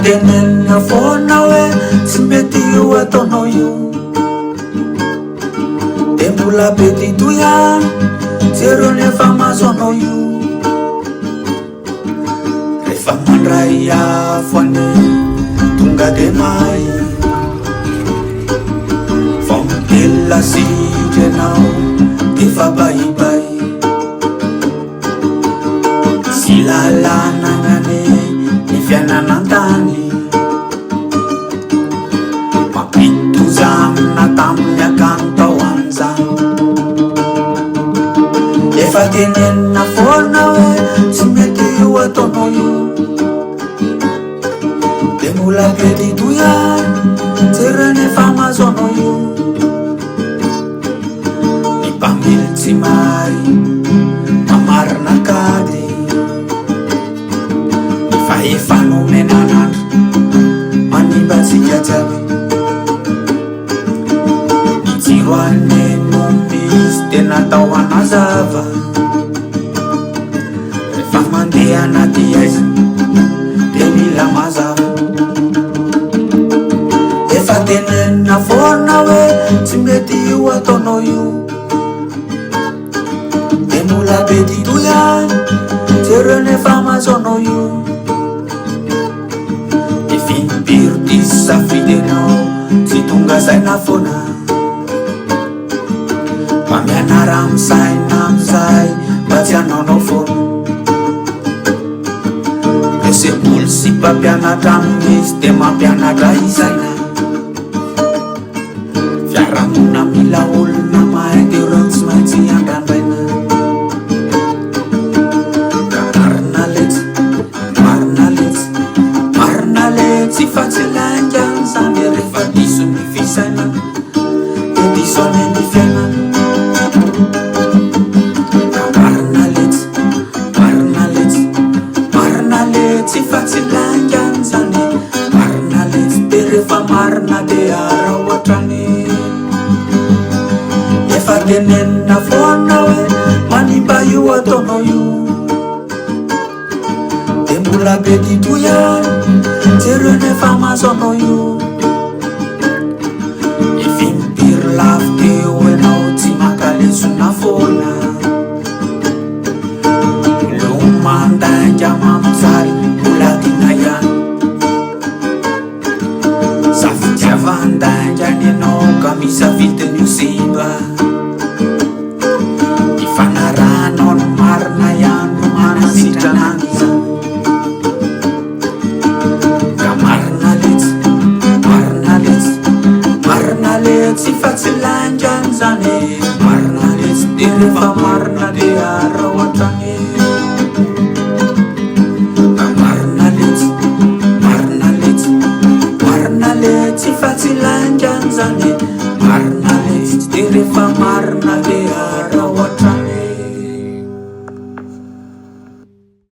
tenenina foana hoe tsy mety io ataonao io, de mbola be titoy any jereo nefa mahazo anao io. Rehefa mandray afoany tonga de mahay vao mitelona sidranao defa bahibahy sy lalànagnane ny fiainanantany mampitoza amina tamin'ny akany tao an'izany. Efa tenenina foana hoe tsy mety io ataonao io, de mbola be titoy any jereny efa mahazo anao io. Ny mpamily tsy mahay mamarina kady fa efa nomenanandro manimbatsika jiaby. Ny jiro anen'omby izy tena tao anazava rehefa mandeha anaty aiza de mila mazava. Efa tenenina foana hoe tsy mety io ataonao io, de mbola be titoy any jereo nefa mahazo anao io. Fimpiro ty safidy anao tsy tonga saina foana, fa mianara amisaina amizay mba tsy hanaonao foana. De sekoly sy mpampianatra amin'izy de mampianatra isaina, fiarahamona mila olona mahay de reo tsy maintsy andrandraina. Tsy fa tsy laingany zany rehefa diso ny fisaina de diso any ny fiainana. Marina letsy, marina letsy, marina letsy fa tsy laingany zany, marina letsy de rehefa marina de ara ohatrany. Efa tenenina foana hoe manimba io ataonao io, de mbola be titoy any jereo nefa mahazo anao io. Ifimpiry lafo teo enao tsy mankalesona foana, lomandainga mamijaly mbola tina ihany. Safidiavandaingany enao ka misafidiny io simba, ifanaranao ny marina ihany no manasitranany zany. Tsy fa tsy laingany zany, marina letsy de rehefa marina de ara ohatrany. Marina letsy, marina letsy, marina letsy fa tsy laingany zany,